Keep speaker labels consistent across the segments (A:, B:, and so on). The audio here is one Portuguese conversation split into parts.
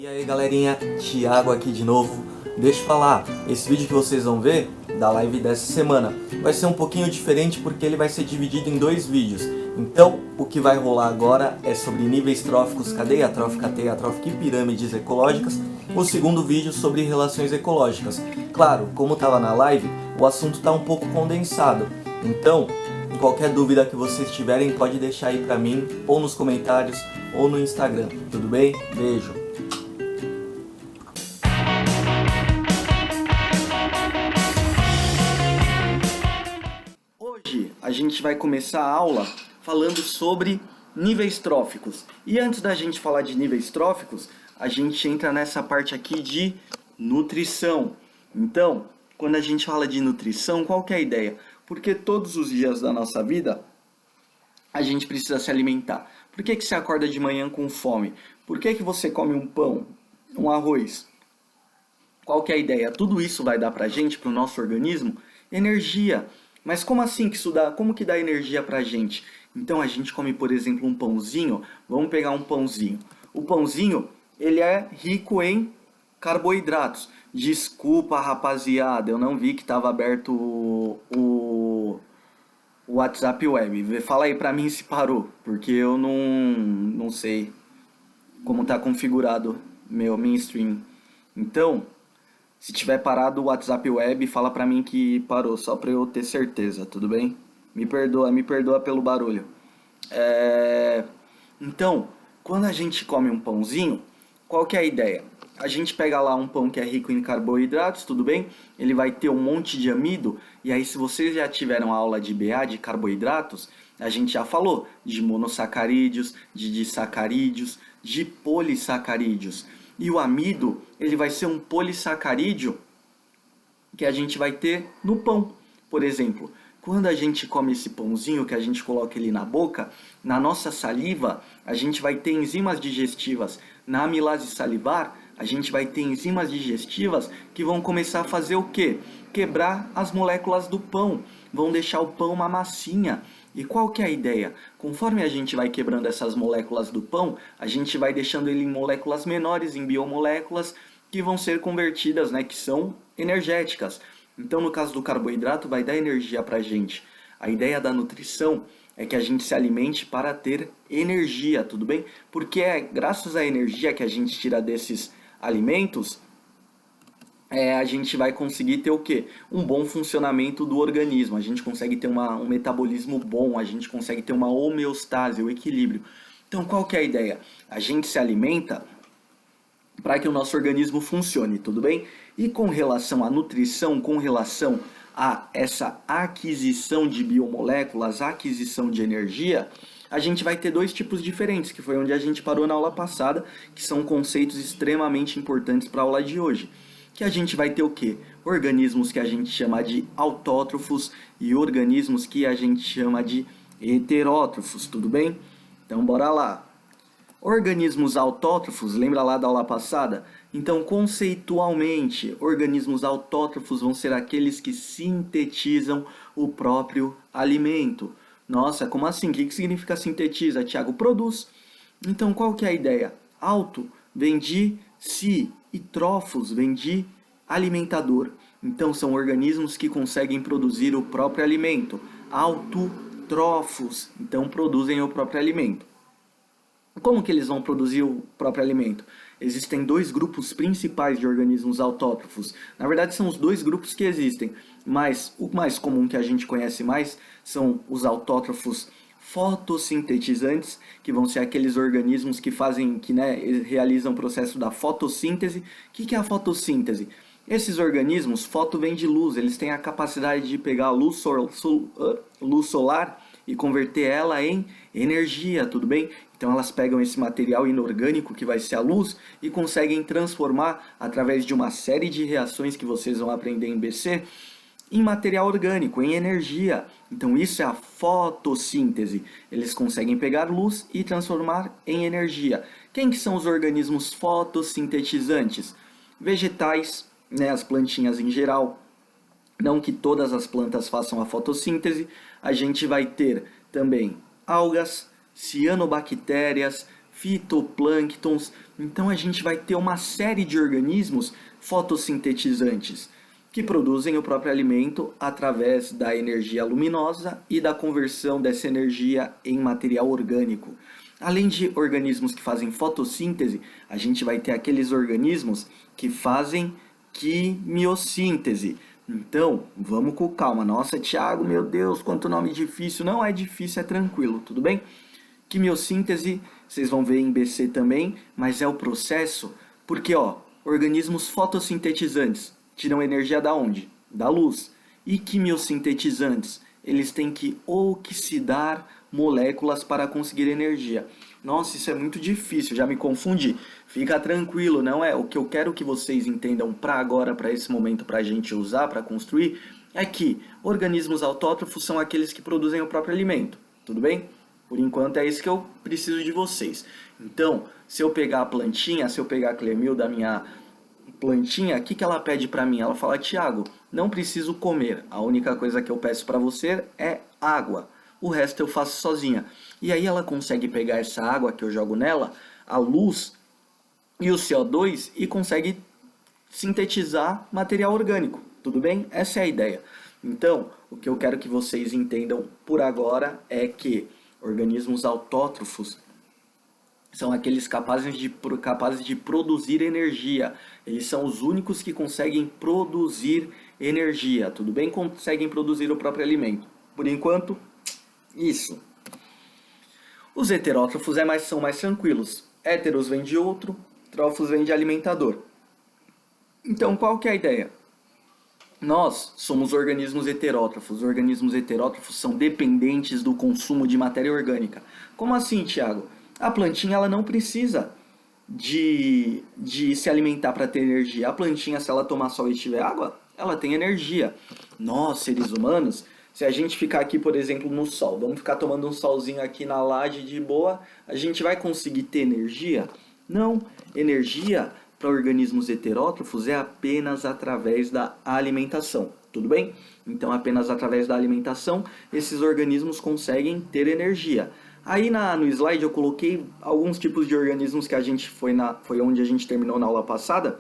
A: E aí galerinha, Thiago aqui de novo. Deixa eu falar, esse vídeo que vocês vão ver da live dessa semana vai ser um pouquinho diferente porque ele vai ser dividido em dois vídeos. Então, o que vai rolar agora é sobre níveis tróficos, cadeia trófica, teia trófica e pirâmides ecológicas. O segundo vídeo sobre relações ecológicas. Claro, como estava na live, o assunto está um pouco condensado. Então, qualquer dúvida que vocês tiverem, pode deixar aí pra mim, ou nos comentários, ou no Instagram. Tudo bem? Beijo! Hoje a gente vai começar a aula falando sobre níveis tróficos. E antes da gente falar de níveis tróficos, a gente entra nessa parte aqui de nutrição. Então, quando a gente fala de nutrição, qual que é a ideia? Porque todos os dias da nossa vida a gente precisa se alimentar. Por que você acorda de manhã com fome? Por que você come um pão, um arroz? Qual que é a ideia? Tudo isso vai dar pra gente, pro nosso organismo, energia. Mas como assim que isso dá? Como que dá energia pra gente? Então a gente come, por exemplo, um pãozinho. Vamos pegar um pãozinho. O pãozinho, ele é rico em carboidratos. Desculpa, rapaziada, eu não vi que estava aberto o WhatsApp Web. Fala aí pra mim se parou, porque eu não sei como tá configurado minha stream. Então, se tiver parado o WhatsApp Web, fala pra mim que parou, só pra eu ter certeza, tudo bem? Me perdoa pelo barulho. Então, quando a gente come um pãozinho, qual que é a ideia? A gente pega lá um pão que é rico em carboidratos, tudo bem? Ele vai ter um monte de amido, e aí se vocês já tiveram a aula de BA, de carboidratos, a gente já falou de monossacarídeos, de disacarídeos, de polissacarídeos. E o amido, ele vai ser um polissacarídeo que a gente vai ter no pão. Por exemplo, quando a gente come esse pãozinho, que a gente coloca ele na boca, na nossa saliva, a gente vai ter enzimas digestivas. Na amilase salivar, a gente vai ter enzimas digestivas que vão começar a fazer o quê? Quebrar as moléculas do pão, vão deixar o pão uma massinha. E qual que é a ideia? Conforme a gente vai quebrando essas moléculas do pão, a gente vai deixando ele em moléculas menores, em biomoléculas, que vão ser convertidas, né, que são energéticas. Então, no caso do carboidrato, vai dar energia pra gente. A ideia da nutrição é que a gente se alimente para ter energia, tudo bem? Porque é graças à energia que a gente tira desses alimentos, a gente vai conseguir ter o quê? Um bom funcionamento do organismo. A gente consegue ter um metabolismo bom, a gente consegue ter uma homeostase, o equilíbrio. Então, qual que é a ideia? A gente se alimenta para que o nosso organismo funcione, tudo bem? E com relação à nutrição, com relação a essa aquisição de biomoléculas, aquisição de energia, a gente vai ter dois tipos diferentes, que foi onde a gente parou na aula passada, que são conceitos extremamente importantes para a aula de hoje. Que a gente vai ter o quê? Organismos que a gente chama de autótrofos e organismos que a gente chama de heterótrofos, tudo bem? Então bora lá. Organismos autótrofos, lembra lá da aula passada? Então, conceitualmente, organismos autótrofos vão ser aqueles que sintetizam o próprio alimento. Nossa, como assim? O que significa sintetiza, Thiago? Produz. Então, qual que é a ideia? Auto vem de si e trófos vem de alimentador. Então, são organismos que conseguem produzir o próprio alimento. Autotrófos, então produzem o próprio alimento. Como que eles vão produzir o próprio alimento? Existem dois grupos principais de organismos autótrofos. Na verdade, são os dois grupos que existem, mas o mais comum que a gente conhece mais são os autótrofos fotossintetizantes, que vão ser aqueles organismos que fazem, realizam o processo da fotossíntese. O que é a fotossíntese? Esses organismos, foto vem de luz, eles têm a capacidade de pegar a luz solar e converter ela em energia, tudo bem? Então elas pegam esse material inorgânico que vai ser a luz e conseguem transformar através de uma série de reações que vocês vão aprender em BC em material orgânico, em energia. Então isso é a fotossíntese. Eles conseguem pegar luz e transformar em energia. Quem que são os organismos fotossintetizantes? Vegetais, né, as plantinhas em geral. Não que todas as plantas façam a fotossíntese, a gente vai ter também algas, cianobactérias, fitoplânctons. Então a gente vai ter uma série de organismos fotossintetizantes que produzem o próprio alimento através da energia luminosa e da conversão dessa energia em material orgânico. Além de organismos que fazem fotossíntese, a gente vai ter aqueles organismos que fazem quimiossíntese. Então, vamos com calma. Nossa, Thiago, meu Deus, quanto nome difícil. Não é difícil, é tranquilo, tudo bem? Quimiossíntese, vocês vão ver em BC também, mas é o processo, porque, organismos fotossintetizantes tiram energia da onde? Da luz. E quimiosintetizantes, eles têm que oxidar moléculas para conseguir energia. Nossa, isso é muito difícil, já me confundi. Fica tranquilo, não é? O que eu quero que vocês entendam para agora, para esse momento, para a gente usar, para construir, é que organismos autótrofos são aqueles que produzem o próprio alimento, tudo bem? Por enquanto é isso que eu preciso de vocês. Então, se eu pegar a plantinha, se eu pegar a Clemil da minha plantinha, o que ela pede para mim? Ela fala, Thiago, não preciso comer, a única coisa que eu peço para você é água. O resto eu faço sozinha. E aí ela consegue pegar essa água que eu jogo nela, a luz e o CO2 e consegue sintetizar material orgânico. Tudo bem? Essa é a ideia. Então, o que eu quero que vocês entendam por agora é que organismos autótrofos são aqueles capazes de produzir energia. Eles são os únicos que conseguem produzir energia. Tudo bem? Conseguem produzir o próprio alimento. Por enquanto, isso. Os heterótrofos são mais tranquilos. Héteros vem de outro, trófos vem de alimentador. Então, qual que é a ideia? Nós somos organismos heterótrofos. Os organismos heterótrofos são dependentes do consumo de matéria orgânica. Como assim, Thiago? A plantinha ela não precisa de se alimentar para ter energia. A plantinha, se ela tomar sol e tiver água, ela tem energia. Nós, seres humanos, se a gente ficar aqui, por exemplo, no sol, vamos ficar tomando um solzinho aqui na laje de boa, a gente vai conseguir ter energia? Não. Energia para organismos heterótrofos é apenas através da alimentação, tudo bem? Então, apenas através da alimentação, esses organismos conseguem ter energia. Aí no slide eu coloquei alguns tipos de organismos que a gente foi onde a gente terminou na aula passada,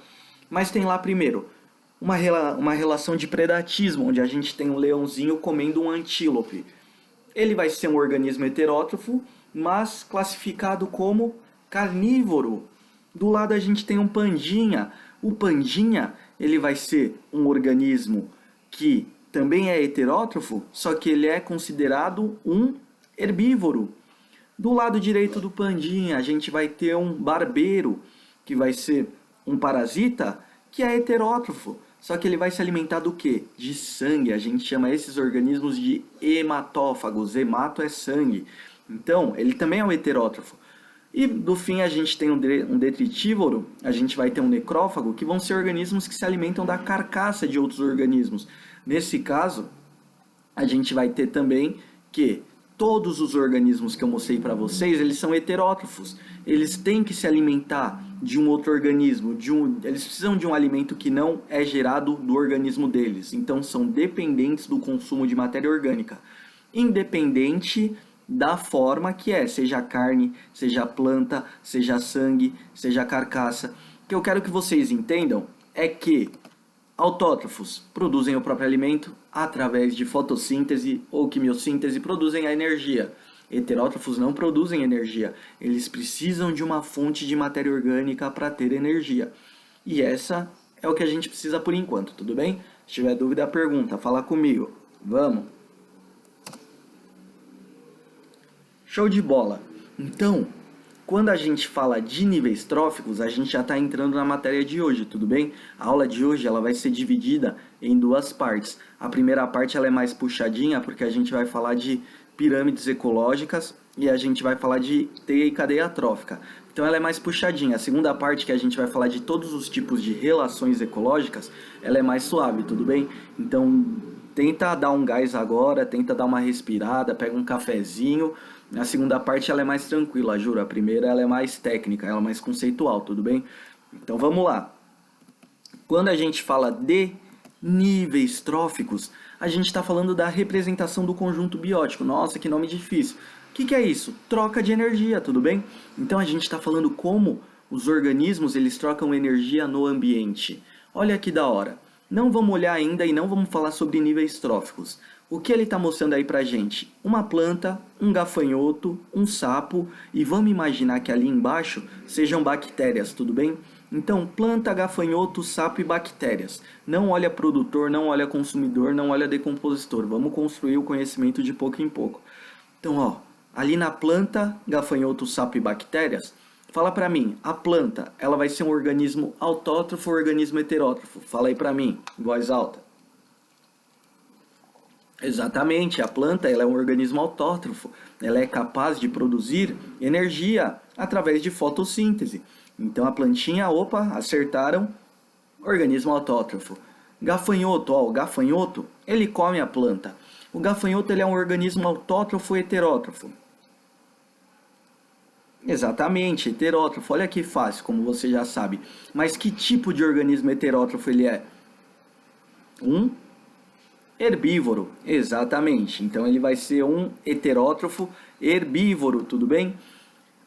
A: mas tem lá primeiro uma relação de predatismo, onde a gente tem um leãozinho comendo um antílope. Ele vai ser um organismo heterótrofo, mas classificado como carnívoro. Do lado a gente tem um pandinha. O pandinha, ele vai ser um organismo que também é heterótrofo, só que ele é considerado um herbívoro. Do lado direito do pandinha, a gente vai ter um barbeiro, que vai ser um parasita, que é heterótrofo. Só que ele vai se alimentar do quê? De sangue. A gente chama esses organismos de hematófagos. Hemato é sangue. Então, ele também é um heterótrofo. E, do fim, a gente tem um detritívoro, a gente vai ter um necrófago, que vão ser organismos que se alimentam da carcaça de outros organismos. Nesse caso, a gente vai ter também que todos os organismos que eu mostrei para vocês, eles são heterótrofos. Eles têm que se alimentar de um outro organismo, eles precisam de um alimento que não é gerado do organismo deles. Então, são dependentes do consumo de matéria orgânica. Independente da forma que é, seja carne, seja planta, seja sangue, seja carcaça. O que eu quero que vocês entendam é que autótrofos produzem o próprio alimento através de fotossíntese ou quimiossíntese, produzem a energia. Heterótrofos não produzem energia, eles precisam de uma fonte de matéria orgânica para ter energia. E essa é o que a gente precisa por enquanto, tudo bem? Se tiver dúvida, pergunta, fala comigo. Vamos! Show de bola! Então, quando a gente fala de níveis tróficos, a gente já está entrando na matéria de hoje, tudo bem? A aula de hoje ela vai ser dividida em duas partes. A primeira parte ela é mais puxadinha, porque a gente vai falar de pirâmides ecológicas e a gente vai falar de teia e cadeia trófica. Então ela é mais puxadinha. A segunda parte, que a gente vai falar de todos os tipos de relações ecológicas, ela é mais suave, tudo bem? Então tenta dar um gás agora, tenta dar uma respirada, pega um cafezinho. A segunda parte ela é mais tranquila, juro. A primeira ela é mais técnica, ela é mais conceitual, tudo bem? Então vamos lá. Quando a gente fala de níveis tróficos, a gente está falando da representação do conjunto biótico. Nossa, que nome difícil. Que é isso? Troca de energia, tudo bem? Então a gente está falando como os organismos eles trocam energia no ambiente. Olha que da hora. Não vamos olhar ainda e não vamos falar sobre níveis tróficos. O que ele está mostrando aí pra gente? Uma planta, um gafanhoto, um sapo e vamos imaginar que ali embaixo sejam bactérias, tudo bem? Então, planta, gafanhoto, sapo e bactérias. Não olha produtor, não olha consumidor, não olha decompositor. Vamos construir o conhecimento de pouco em pouco. Então, ó, ali na planta, gafanhoto, sapo e bactérias, fala pra mim, a planta, ela vai ser um organismo autótrofo ou organismo heterótrofo? Fala aí pra mim, em voz alta. Exatamente, a planta ela é um organismo autótrofo, ela é capaz de produzir energia através de fotossíntese. Então a plantinha, opa, acertaram, organismo autótrofo. Gafanhoto, ó, o gafanhoto, ele come a planta. O gafanhoto ele é um organismo autótrofo ou heterótrofo? Exatamente, heterótrofo. Olha que fácil, como você já sabe. Mas que tipo de organismo heterótrofo ele é? Um herbívoro, exatamente. Então ele vai ser um heterótrofo herbívoro, tudo bem?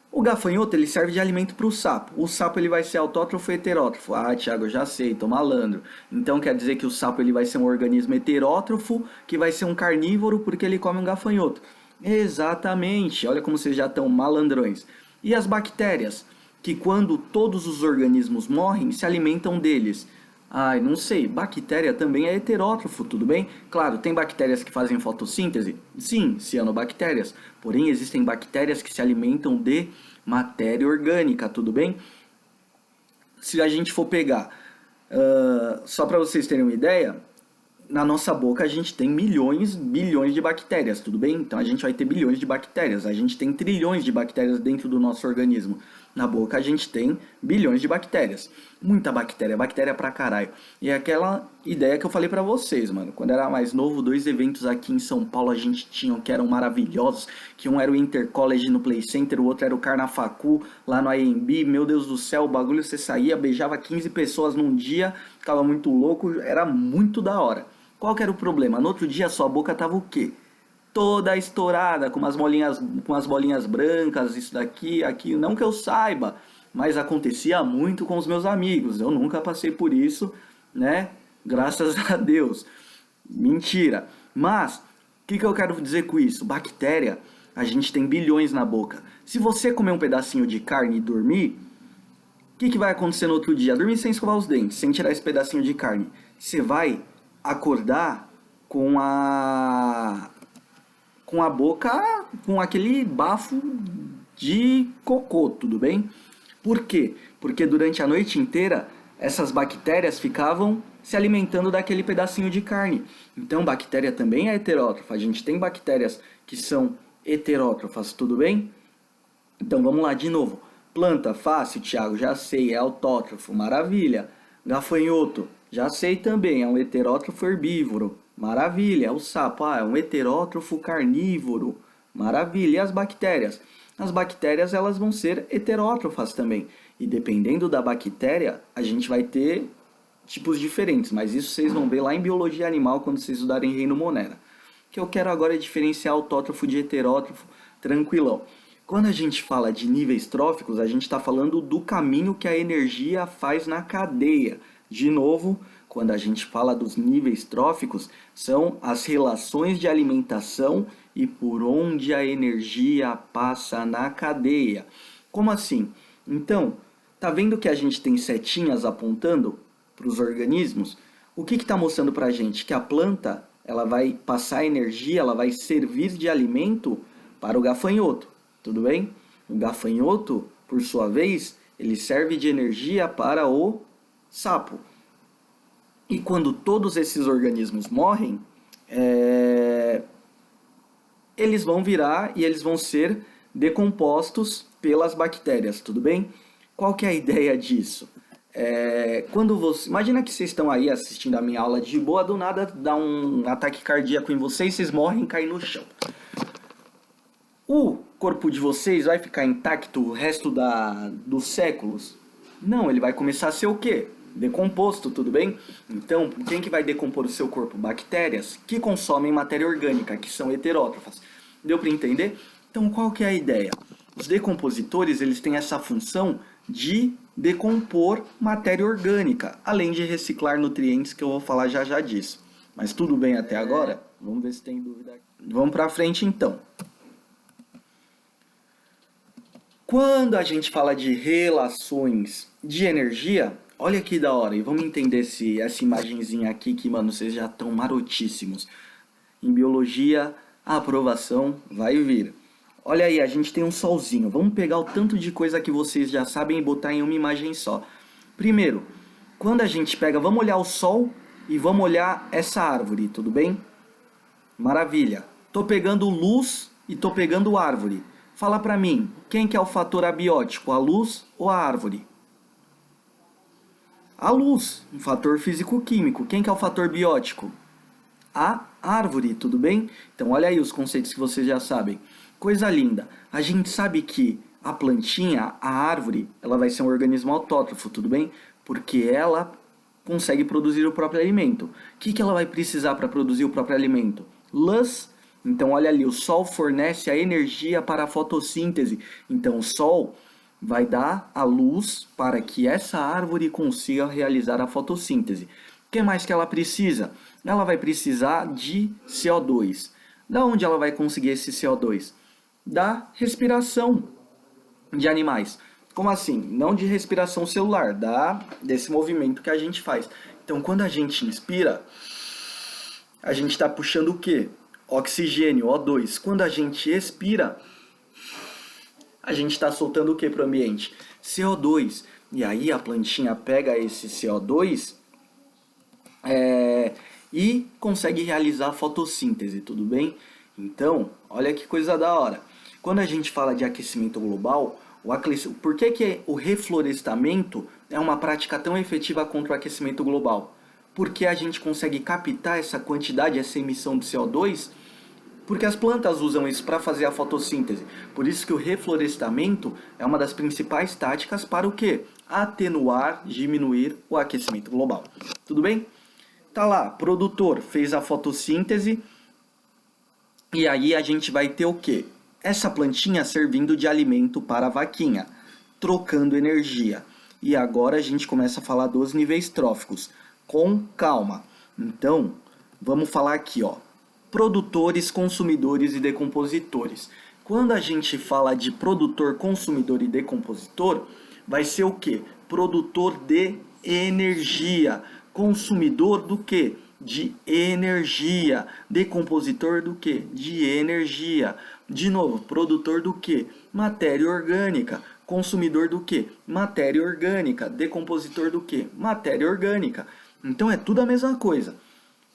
A: O gafanhoto ele serve de alimento para o sapo. O sapo ele vai ser autótrofo ou heterótrofo? Ah, Thiago, eu já sei, tô malandro. Então quer dizer que o sapo ele vai ser um organismo heterótrofo, que vai ser um carnívoro porque ele come um gafanhoto. Exatamente, olha como vocês já estão malandrões. E as bactérias? Que quando todos os organismos morrem, se alimentam deles. Ai, não sei, bactéria também é heterótrofo, tudo bem? Claro, tem bactérias que fazem fotossíntese? Sim, cianobactérias. Porém, existem bactérias que se alimentam de matéria orgânica, tudo bem? Se a gente for pegar, só para vocês terem uma ideia, na nossa boca a gente tem milhões, bilhões de bactérias, tudo bem? Então a gente vai ter bilhões de bactérias, a gente tem trilhões de bactérias dentro do nosso organismo. Na boca a gente tem bilhões de bactérias. Muita bactéria, bactéria pra caralho. E é aquela ideia que eu falei pra vocês, mano. Quando eu era mais novo, 2 eventos aqui em São Paulo a gente tinha que eram maravilhosos. Que um era o Intercollege no Play Center, o outro era o Carnafacu lá no AMB. Meu Deus do céu, o bagulho você saía, beijava 15 pessoas num dia, ficava muito louco, era muito da hora. Qual que era o problema? No outro dia a sua boca tava o quê? Toda estourada, com umas bolinhas brancas, isso daqui, aquilo. Não que eu saiba, mas acontecia muito com os meus amigos. Eu nunca passei por isso, né? Graças a Deus. Mentira. Mas, o que eu quero dizer com isso? Bactéria, a gente tem bilhões na boca. Se você comer um pedacinho de carne e dormir, o que vai acontecer no outro dia? Dormir sem escovar os dentes, sem tirar esse pedacinho de carne. Você vai acordar com a boca, com aquele bafo de cocô, tudo bem? Por quê? Porque durante a noite inteira, essas bactérias ficavam se alimentando daquele pedacinho de carne. Então, bactéria também é heterótrofa. A gente tem bactérias que são heterótrofas, tudo bem? Então, vamos lá de novo. Planta, fácil, Thiago, já sei, é autótrofo, maravilha. Gafanhoto, já sei também, é um heterótrofo herbívoro. Maravilha, o sapo, é um heterótrofo carnívoro. Maravilha, e as bactérias? As bactérias elas vão ser heterótrofas também. E dependendo da bactéria, a gente vai ter tipos diferentes. Mas isso vocês vão ver lá em Biologia Animal quando vocês estudarem Reino Monera. O que eu quero agora é diferenciar autótrofo de heterótrofo, tranquilão. Quando a gente fala de níveis tróficos, a gente está falando do caminho que a energia faz na cadeia. De novo, quando a gente fala dos níveis tróficos, são as relações de alimentação e por onde a energia passa na cadeia. Como assim? Então, tá vendo que a gente tem setinhas apontando para os organismos? O que está mostrando para a gente? Que a planta ela vai passar energia, ela vai servir de alimento para o gafanhoto, tudo bem? O gafanhoto, por sua vez, ele serve de energia para o sapo. E quando todos esses organismos morrem, eles vão virar e eles vão ser decompostos pelas bactérias, tudo bem? Qual que é a ideia disso? Imagina que vocês estão aí assistindo a minha aula de boa, do nada dá um ataque cardíaco em vocês, vocês morrem e caem no chão. O corpo de vocês vai ficar intacto o resto dos séculos? Não, ele vai começar a ser o quê? Decomposto, tudo bem? Então, quem que vai decompor o seu corpo? Bactérias que consomem matéria orgânica, que são heterótrofas. Deu para entender? Então, qual que é a ideia? Os decompositores, eles têm essa função de decompor matéria orgânica, além de reciclar nutrientes, que eu vou falar já já disso. Mas tudo bem até agora? Vamos ver se tem dúvida aqui. Vamos para frente então. Quando a gente fala de relações de energia, olha que da hora, e vamos entender essa imagenzinha aqui que, mano, vocês já estão marotíssimos. Em biologia, a aprovação vai vir. Olha aí, a gente tem um solzinho. Vamos pegar o tanto de coisa que vocês já sabem e botar em uma imagem só. Primeiro, quando a gente pega, vamos olhar o sol e vamos olhar essa árvore, tudo bem? Maravilha. Tô pegando luz e tô pegando árvore. Fala pra mim, quem que é o fator abiótico, a luz ou a árvore? A luz, um fator físico-químico. Quem que é o fator biótico? A árvore, tudo bem? Então olha aí os conceitos que vocês já sabem. Coisa linda, a gente sabe que a plantinha, a árvore, ela vai ser um organismo autótrofo, tudo bem? Porque ela consegue produzir o próprio alimento. O que ela vai precisar para produzir o próprio alimento? Luz. Então olha ali, o sol fornece a energia para a fotossíntese. Então o sol vai dar a luz para que essa árvore consiga realizar a fotossíntese. O que mais que ela precisa? Ela vai precisar de CO2. Da onde ela vai conseguir esse CO2? Da respiração de animais. Como assim? Não de respiração celular, desse movimento que a gente faz. Então, quando a gente inspira, a gente está puxando o quê? Oxigênio, O2. Quando a gente expira, a gente está soltando o que para o ambiente? CO2. E aí a plantinha pega esse CO2 e consegue realizar a fotossíntese, tudo bem? Então, olha que coisa da hora. Quando a gente fala de aquecimento global, por que o reflorestamento é uma prática tão efetiva contra o aquecimento global? Porque a gente consegue captar essa quantidade, essa emissão de CO2, porque as plantas usam isso para fazer a fotossíntese. Por isso que o reflorestamento é uma das principais táticas para o quê? Atenuar, diminuir o aquecimento global. Tudo bem? Tá lá, produtor fez a fotossíntese e aí a gente vai ter o quê? Essa plantinha servindo de alimento para a vaquinha, trocando energia. E agora a gente começa a falar dos níveis tróficos, com calma. Então, vamos falar aqui, ó. Produtores, consumidores e decompositores. Quando a gente fala de produtor, consumidor e decompositor, vai ser o quê? Produtor de energia. Consumidor do quê? De energia. Decompositor do quê? De energia. De novo, produtor do quê? Matéria orgânica. Consumidor do quê? Matéria orgânica. Decompositor do quê? Matéria orgânica. Então é tudo a mesma coisa.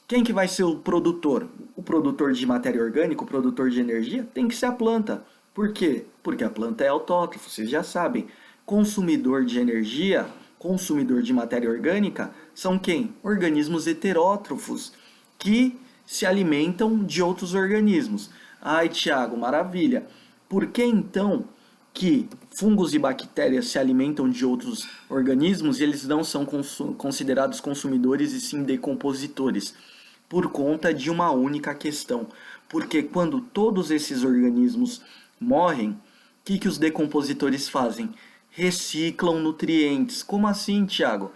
A: Quem que vai ser o produtor? O produtor de matéria orgânica, o produtor de energia? Tem que ser a planta. Por quê? Porque a planta é autótrofa, vocês já sabem. Consumidor de energia, consumidor de matéria orgânica, são quem? Organismos heterótrofos, que se alimentam de outros organismos. Ai, Tiago, maravilha. Por que então que fungos e bactérias se alimentam de outros organismos e eles não são considerados consumidores e sim decompositores? Por conta de uma única questão. Porque quando todos esses organismos morrem, o que os decompositores fazem? Reciclam nutrientes. Como assim, Tiago?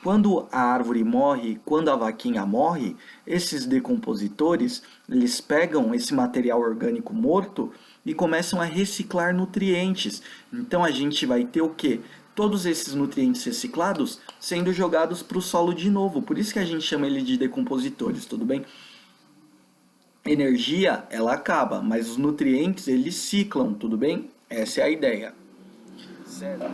A: Quando a árvore morre, quando a vaquinha morre, esses decompositores, eles pegam esse material orgânico morto e começam a reciclar nutrientes. Então a gente vai ter o quê? Todos esses nutrientes reciclados sendo jogados para o solo de novo. Por isso que a gente chama ele de decompositores, tudo bem? Energia, ela acaba, mas os nutrientes, eles ciclam, tudo bem? Essa é a ideia. Certo.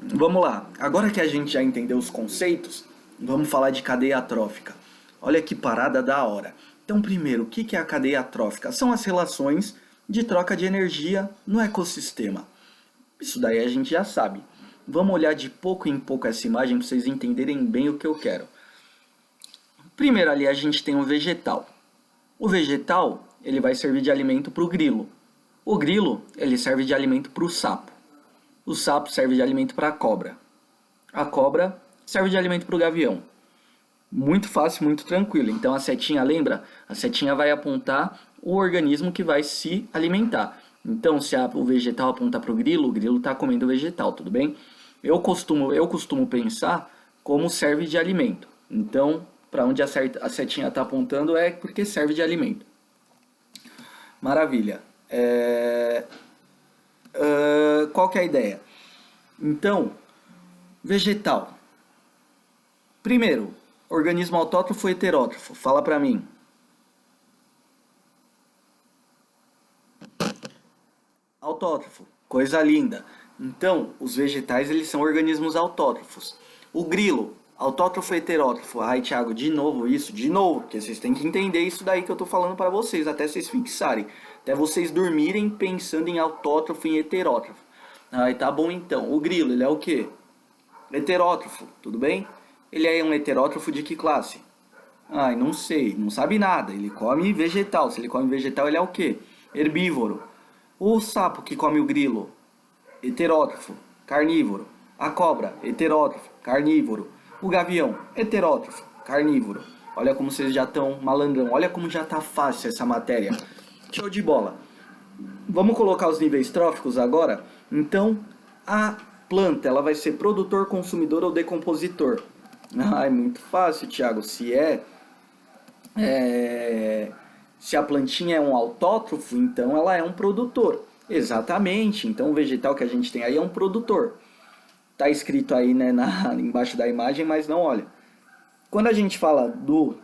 A: Vamos lá. Agora que a gente já entendeu os conceitos, vamos falar de cadeia trófica. Olha que parada da hora. Então, primeiro, o que é a cadeia trófica? São as relações de troca de energia no ecossistema. Isso daí a gente já sabe. Vamos olhar de pouco em pouco essa imagem para vocês entenderem bem o que eu quero. Primeiro ali a gente tem um vegetal. O vegetal, ele vai servir de alimento para o grilo. O grilo, ele serve de alimento para o sapo. O sapo serve de alimento para a cobra. A cobra serve de alimento para o gavião. Muito fácil, muito tranquilo. Então a setinha, lembra? A setinha vai apontar o organismo que vai se alimentar. Então, se o vegetal apontar para o grilo está comendo o vegetal, tudo bem? Eu costumo pensar como serve de alimento. Então, para onde a setinha está apontando é porque serve de alimento. Maravilha. Qual que é a ideia? Então, vegetal. Primeiro, organismo autótrofo ou heterótrofo? Fala para mim. Autótrofo, coisa linda. Então, os vegetais eles são organismos autótrofos. O grilo, autótrofo ou heterótrofo? Ai, Thiago, de novo isso, de novo, porque vocês têm que entender isso daí que eu tô falando para vocês, até vocês fixarem, até vocês dormirem pensando em autótrofo e em heterótrofo. Ai, tá bom então. O grilo, ele é o quê? Heterótrofo, tudo bem? Ele é um heterótrofo de que classe? Ai, não sei, não sabe nada. Ele come vegetal. Se ele come vegetal, ele é o quê? Herbívoro. O sapo que come o grilo, heterótrofo, carnívoro. A cobra, heterótrofo, carnívoro. O gavião, heterótrofo, carnívoro. Olha como vocês já estão malandrão. Olha como já tá fácil essa matéria. Show de bola. Vamos colocar os níveis tróficos agora? Então, a planta, ela vai ser produtor, consumidor ou decompositor? Ah, é muito fácil, Thiago. Se a plantinha é um autótrofo, então ela é um produtor. Exatamente. Então o vegetal que a gente tem aí é um produtor. Tá escrito aí, né, embaixo da imagem, mas não olha. Quando a gente fala do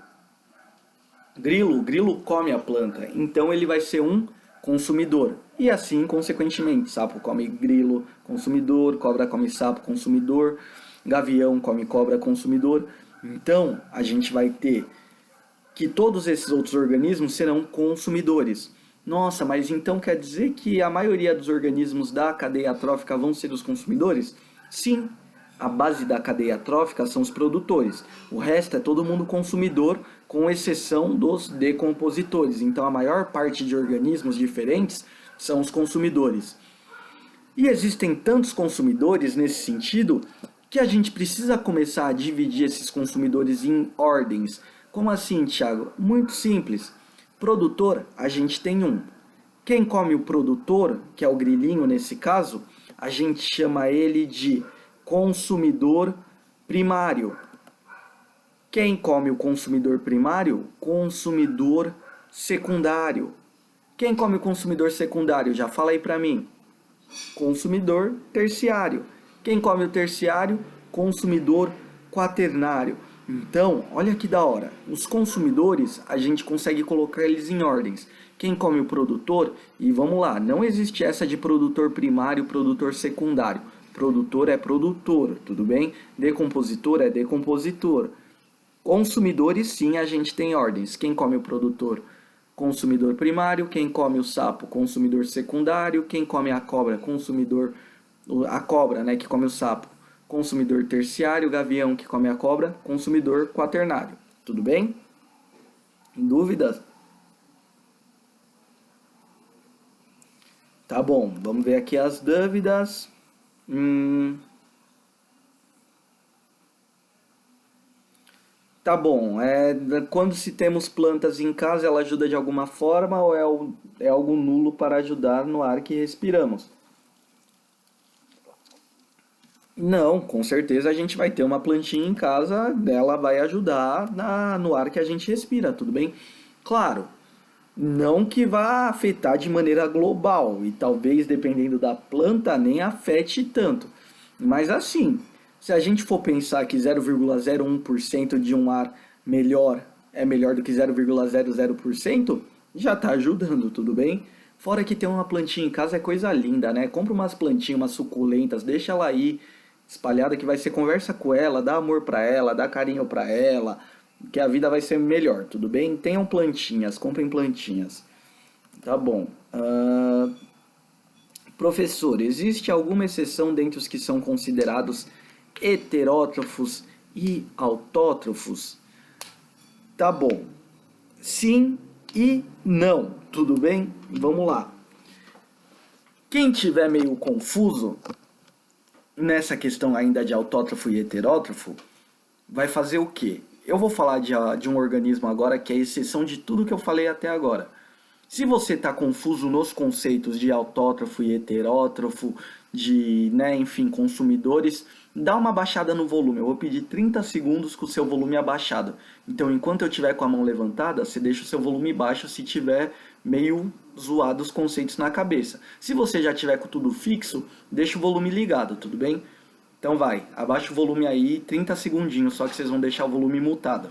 A: grilo, o grilo come a planta, então ele vai ser um consumidor. E assim, consequentemente, sapo come grilo, consumidor, cobra come sapo, consumidor, gavião come cobra, consumidor. Então, a gente vai ter que todos esses outros organismos serão consumidores. Nossa, mas então quer dizer que a maioria dos organismos da cadeia trófica vão ser os consumidores? Sim, a base da cadeia trófica são os produtores. O resto é todo mundo consumidor, com exceção dos decompositores. Então a maior parte de organismos diferentes são os consumidores. E existem tantos consumidores nesse sentido que a gente precisa começar a dividir esses consumidores em ordens. Como assim, Thiago? Muito simples. Produtor, a gente tem um. Quem come o produtor, que é o grilinho nesse caso, a gente chama ele de consumidor primário. Quem come o consumidor primário? Consumidor secundário. Quem come o consumidor secundário? Já fala aí pra mim. Consumidor terciário. Quem come o terciário? Consumidor quaternário. Então, olha que da hora. Os consumidores, a gente consegue colocar eles em ordens. Quem come o produtor, e vamos lá, não existe essa de produtor primário, produtor secundário. Produtor é produtor, tudo bem? Decompositor é decompositor. Consumidores, sim, a gente tem ordens. Quem come o produtor? Consumidor primário. Quem come o sapo? Consumidor secundário. Quem come a cobra? Consumidor... A cobra, né, que come o sapo. Consumidor terciário. O gavião, que come a cobra. Consumidor quaternário. Tudo bem? Dúvidas? Tá bom, vamos ver aqui as dúvidas. Tá bom, quando se temos plantas em casa, ela ajuda de alguma forma ou é algo nulo para ajudar no ar que respiramos? Não, com certeza a gente vai ter uma plantinha em casa, ela vai ajudar no ar que a gente respira, tudo bem? Claro, não que vá afetar de maneira global e talvez dependendo da planta nem afete tanto. Mas assim, se a gente for pensar que 0,01% de um ar melhor é melhor do que 0,00%, já está ajudando, tudo bem? Fora que ter uma plantinha em casa é coisa linda, né? Compra umas plantinhas, umas suculentas, deixa ela aí espalhada que vai ser conversa com ela, dá amor pra ela, dá carinho pra ela, que a vida vai ser melhor, tudo bem? Tenham plantinhas, comprem plantinhas. Tá bom. Professor, existe alguma exceção dentre os que são considerados heterótrofos e autótrofos? Tá bom. Sim e não, tudo bem? Vamos lá. Quem tiver meio confuso nessa questão ainda de autótrofo e heterótrofo, vai fazer o quê? eu vou falar de um organismo agora que é exceção de tudo que eu falei até agora. Se você está confuso nos conceitos de autótrofo e heterótrofo, de, né, enfim, consumidores, dá uma baixada no volume. Eu vou pedir 30 segundos com o seu volume abaixado. Então, enquanto eu tiver com a mão levantada, você deixa o seu volume baixo se tiver meio zoado os conceitos na cabeça. Se você já tiver com tudo fixo, deixa o volume ligado, tudo bem? Então vai, abaixa o volume aí, 30 segundinhos, só que vocês vão deixar o volume mutado.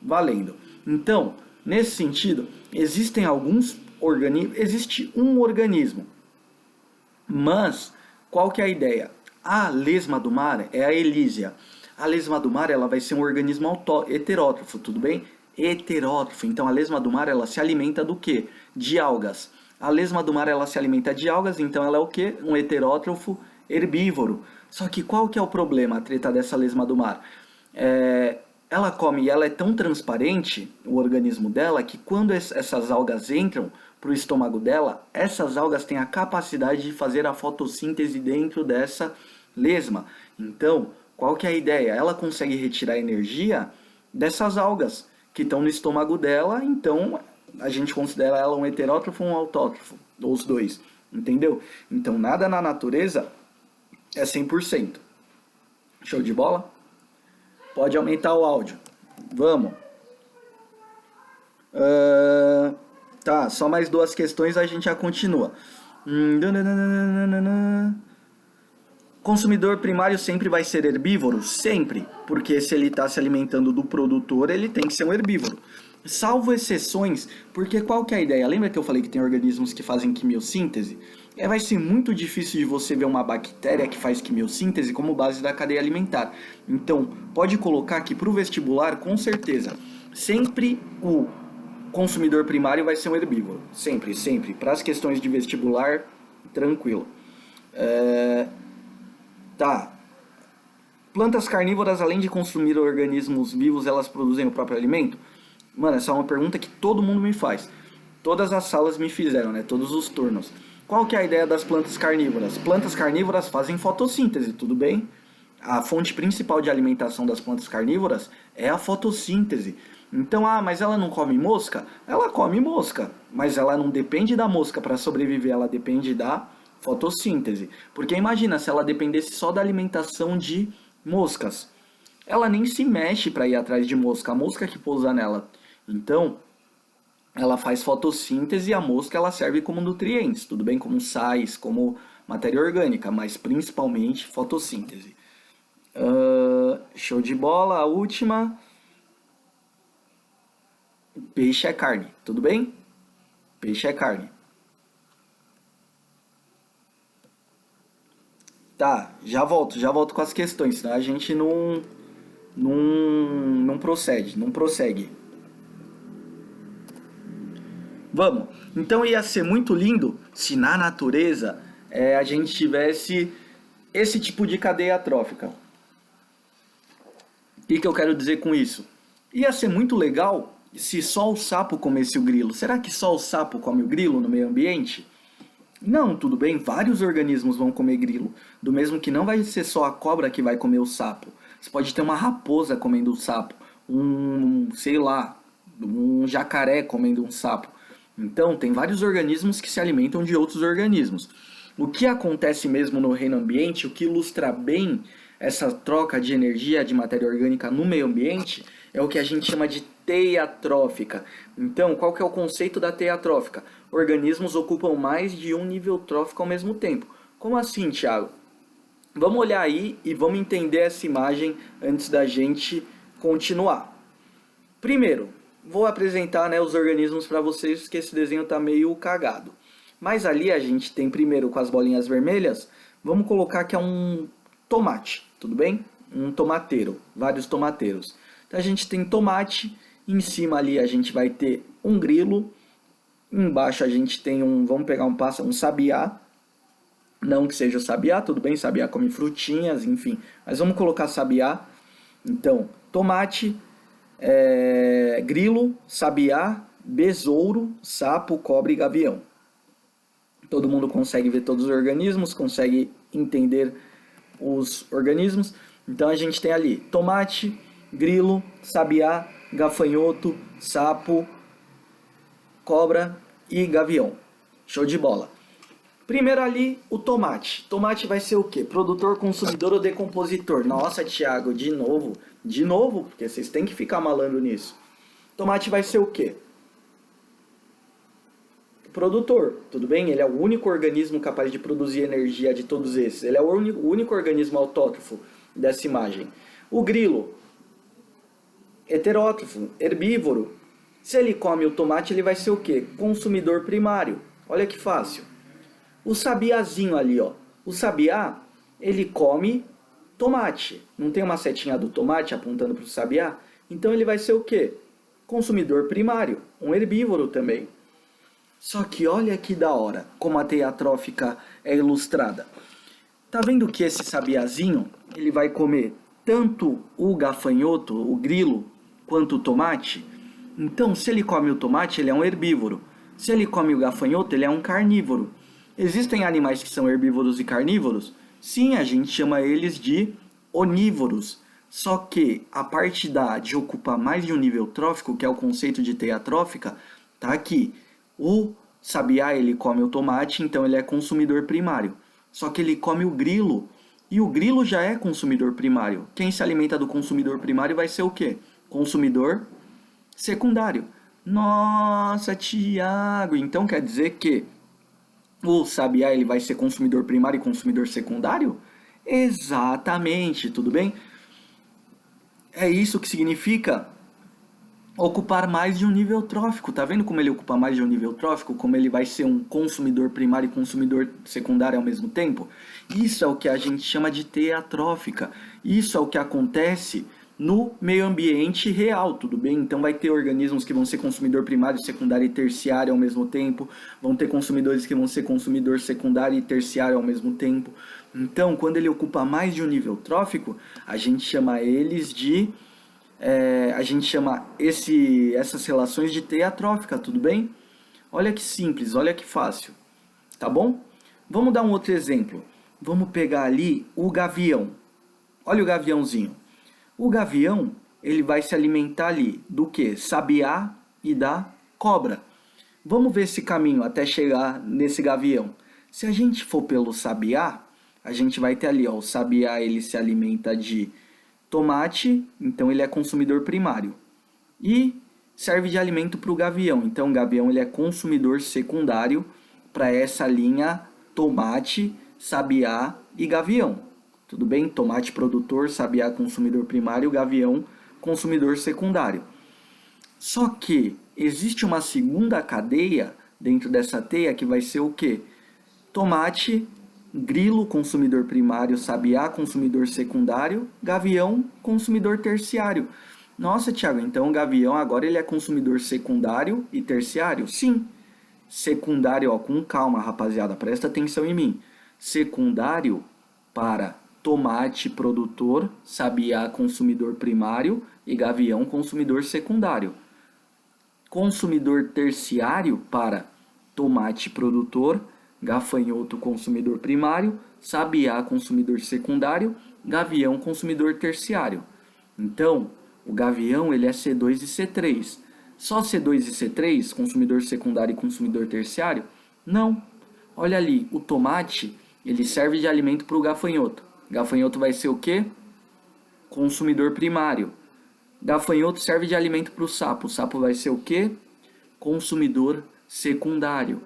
A: Valendo. Então, nesse sentido, existem alguns organismos, existe um organismo, mas qual que é a ideia? A lesma do mar é a Elísia. A lesma do mar ela vai ser um organismo heterótrofo, tudo bem? Heterótrofo. Então a lesma do mar ela se alimenta do quê? De algas. A lesma do mar ela se alimenta de algas, então ela é o quê? Um heterótrofo herbívoro. Só que qual que é o problema, a treta dessa lesma do mar? Ela come e ela é tão transparente, o organismo dela, que quando essas algas entram para o estômago dela, essas algas têm a capacidade de fazer a fotossíntese dentro dessa lesma. Então, qual que é a ideia? Ela consegue retirar energia dessas algas que estão no estômago dela, então a gente considera ela um heterótrofo ou um autótrofo, ou os dois, entendeu? Então, nada na natureza é 100%. Show de bola? Pode aumentar o áudio. Vamos. Tá, só mais duas questões a gente já continua. Consumidor primário sempre vai ser herbívoro? Sempre. Porque se ele está se alimentando do produtor, ele tem que ser um herbívoro. Salvo exceções, porque qual que é a ideia? Lembra que eu falei que tem organismos que fazem quimiossíntese? Vai ser muito difícil de você ver uma bactéria que faz quimiossíntese como base da cadeia alimentar. Então, pode colocar que para o vestibular, com certeza, sempre o consumidor primário vai ser um herbívoro. Sempre, sempre. Para as questões de vestibular, tranquilo. Tá. Plantas carnívoras, além de consumir organismos vivos, elas produzem o próprio alimento? Mano, essa é uma pergunta que todo mundo me faz. Todas as salas me fizeram, né? Todos os turnos. Qual que é a ideia das plantas carnívoras? Plantas carnívoras fazem fotossíntese, tudo bem? A fonte principal de alimentação das plantas carnívoras é a fotossíntese. Então, mas ela não come mosca? Ela come mosca, mas ela não depende da mosca para sobreviver, ela depende da fotossíntese. Porque imagina se ela dependesse só da alimentação de moscas. Ela nem se mexe para ir atrás de mosca, a mosca que pousa nela. Então, ela faz fotossíntese e a mosca ela serve como nutrientes, tudo bem? Como sais, como matéria orgânica, mas principalmente fotossíntese. Show de bola, a última. Peixe é carne, tudo bem? Peixe é carne. Tá, já volto com as questões, senão a gente não prossegue. Vamos. Então ia ser muito lindo se na natureza a gente tivesse esse tipo de cadeia trófica. O que eu quero dizer com isso? Ia ser muito legal se só o sapo comesse o grilo. Será que só o sapo come o grilo no meio ambiente? Não, tudo bem, vários organismos vão comer grilo. Do mesmo que não vai ser só a cobra que vai comer o sapo. Você pode ter uma raposa comendo o sapo. Um jacaré comendo um sapo. Então, tem vários organismos que se alimentam de outros organismos. O que acontece mesmo no reino ambiente, o que ilustra bem essa troca de energia de matéria orgânica no meio ambiente, é o que a gente chama de teia trófica. Então, qual que é o conceito da teia trófica? Organismos ocupam mais de um nível trófico ao mesmo tempo. Como assim, Thiago? Vamos olhar aí e vamos entender essa imagem antes da gente continuar. Primeiro, vou apresentar, né, os organismos para vocês, porque esse desenho está meio cagado. Mas ali a gente tem primeiro com as bolinhas vermelhas, vamos colocar que é um tomate, tudo bem? Um tomateiro, vários tomateiros. Então a gente tem tomate, em cima ali a gente vai ter um grilo, embaixo a gente tem vamos pegar um pássaro, um sabiá. Não que seja o sabiá, tudo bem, sabiá come frutinhas, enfim. Mas vamos colocar sabiá. Então, tomate, grilo, sabiá, besouro, sapo, cobra e gavião. Todo mundo consegue ver todos os organismos, consegue entender os organismos. Então a gente tem ali tomate, grilo, sabiá, gafanhoto, sapo, cobra e gavião. Show de bola. Primeiro ali, o tomate. Tomate vai ser o quê? Produtor, consumidor ou decompositor? Nossa, Thiago, de novo? De novo? Porque vocês têm que ficar malando nisso. Tomate vai ser o quê? Produtor, tudo bem? Ele é o único organismo capaz de produzir energia de todos esses. Ele é o único organismo autótrofo dessa imagem. O grilo, heterótrofo, herbívoro. Se ele come o tomate, ele vai ser o quê? Consumidor primário. Olha que fácil. O sabiazinho ali, ó. O sabiá, ele come tomate. Não tem uma setinha do tomate apontando para o sabiá? Então ele vai ser o quê? Consumidor primário. Um herbívoro também. Só que olha que da hora como a teia trófica é ilustrada. Tá vendo que esse sabiazinho, ele vai comer tanto o gafanhoto, o grilo, quanto o tomate? Então, se ele come o tomate, ele é um herbívoro. Se ele come o gafanhoto, ele é um carnívoro. Existem animais que são herbívoros e carnívoros? Sim, a gente chama eles de onívoros. Só que a parte de ocupar mais de um nível trófico, que é o conceito de teia trófica, tá aqui. O sabiá, ele come o tomate, então ele é consumidor primário. Só que ele come o grilo, e o grilo já é consumidor primário. Quem se alimenta do consumidor primário vai ser o quê? Consumidor secundário. Nossa, Thiago, então quer dizer que o sabiá ele vai ser consumidor primário e consumidor secundário? Exatamente, tudo bem? É isso que significa ocupar mais de um nível trófico. Tá vendo como ele ocupa mais de um nível trófico? Como ele vai ser um consumidor primário e consumidor secundário ao mesmo tempo? Isso é o que a gente chama de teia trófica. Isso é o que acontece no meio ambiente real, tudo bem? Então vai ter organismos que vão ser consumidor primário, secundário e terciário ao mesmo tempo. Vão ter consumidores que vão ser consumidor secundário e terciário ao mesmo tempo. Então, quando ele ocupa mais de um nível trófico, a gente chama eles de... a gente chama essas relações de teia trófica, tudo bem? Olha que simples, olha que fácil, tá bom? Vamos dar um outro exemplo. Vamos pegar ali o gavião. Olha o gaviãozinho. O gavião, ele vai se alimentar ali do que? Sabiá e da cobra. Vamos ver esse caminho até chegar nesse gavião. Se a gente for pelo sabiá, a gente vai ter ali, ó, o sabiá ele se alimenta de tomate, então ele é consumidor primário. E serve de alimento para o gavião. Então o gavião ele é consumidor secundário para essa linha tomate, sabiá e gavião. Tudo bem? Tomate produtor, sabiá consumidor primário, gavião consumidor secundário. Só que existe uma segunda cadeia dentro dessa teia que vai ser o quê? Tomate, grilo consumidor primário, sabiá consumidor secundário, gavião consumidor terciário. Nossa, Thiago, então o gavião agora ele é consumidor secundário e terciário? Sim. Secundário, ó, com calma, rapaziada, presta atenção em mim. Secundário para tomate produtor, sabiá consumidor primário e gavião consumidor secundário. Consumidor terciário para tomate produtor, gafanhoto consumidor primário, sabiá consumidor secundário, gavião consumidor terciário. Então, o gavião ele é C2 e C3. Só C2 e C3, consumidor secundário e consumidor terciário? Não. Olha ali, o tomate ele serve de alimento para o gafanhoto. Gafanhoto vai ser o quê? Consumidor primário. Gafanhoto serve de alimento para o sapo. O sapo vai ser o quê? Consumidor secundário.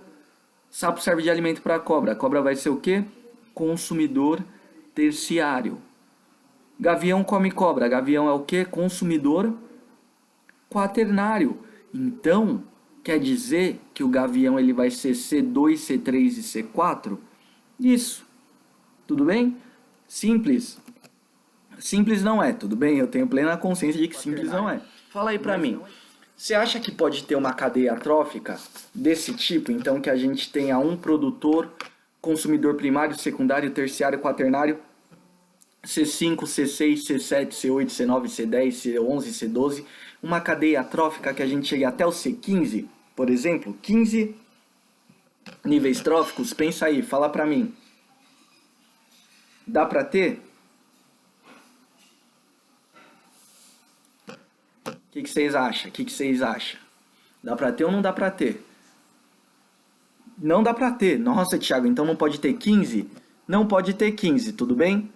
A: Sapo serve de alimento para a cobra. A cobra vai ser o quê? Consumidor terciário. Gavião come cobra. Gavião é o quê? Consumidor quaternário. Então, quer dizer que o gavião ele vai ser C2, C3 e C4? Isso. Tudo bem? Simples. Simples não é, tudo bem? Eu tenho plena consciência de que simples não é. Fala aí pra mim. Você acha que pode ter uma cadeia trófica desse tipo? Então que a gente tenha um produtor, consumidor primário, secundário, terciário, quaternário, C5, C6, C7, C8, C9, C10, C11, C12, uma cadeia trófica que a gente chegue até o C15, por exemplo, 15 níveis tróficos, pensa aí, fala pra mim. Dá pra ter? que vocês acham? O que vocês acham? Dá pra ter ou não dá pra ter? Não dá pra ter. Nossa, Thiago, então não pode ter 15? Não pode ter 15, tudo bem?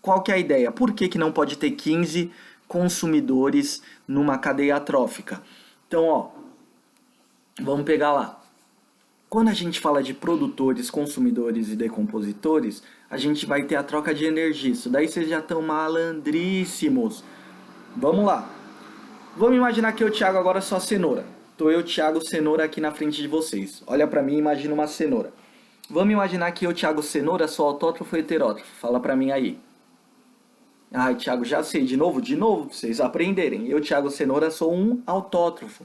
A: Qual que é a ideia? Por que que não pode ter 15 consumidores numa cadeia trófica? Então, ó, vamos pegar lá. Quando a gente fala de produtores, consumidores e decompositores, a gente vai ter a troca de energia. Isso daí vocês já estão malandríssimos. Vamos lá. Vamos imaginar que eu, Thiago, agora sou a cenoura. Tô eu, Thiago, cenoura aqui na frente de vocês. Olha pra mim e imagina uma cenoura. Vamos imaginar que eu, Thiago, cenoura, sou autótrofo ou heterótrofo. Fala pra mim aí. Ai, Thiago, já sei. De novo, pra vocês aprenderem. Eu, Thiago Cenoura, sou um autótrofo,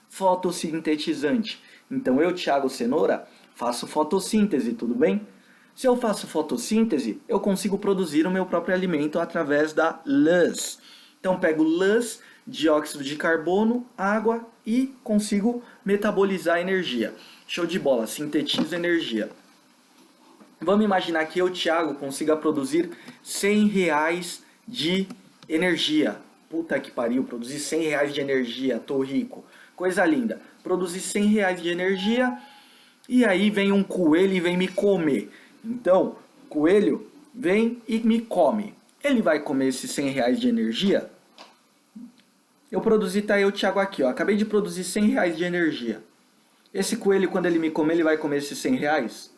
A: fotossintetizante. Então, eu, Thiago Cenoura, faço fotossíntese, tudo bem? Se eu faço fotossíntese, eu consigo produzir o meu próprio alimento através da luz. Então, pego luz, dióxido de carbono, água e consigo metabolizar energia. Show de bola, sintetizo energia. Vamos imaginar que eu, Thiago, consiga produzir R$100 de energia. Puta que pariu, produzir R$100 de energia, tô rico. Coisa linda. Produzir R$100 de energia e aí vem um coelho e vem me comer. Então, coelho vem e me come. Ele vai comer esses R$100 de energia? Eu produzi, tá eu, Thiago, aqui, ó. Acabei de produzir R$100 de energia. Esse coelho, quando ele me comer, ele vai comer esses R$100?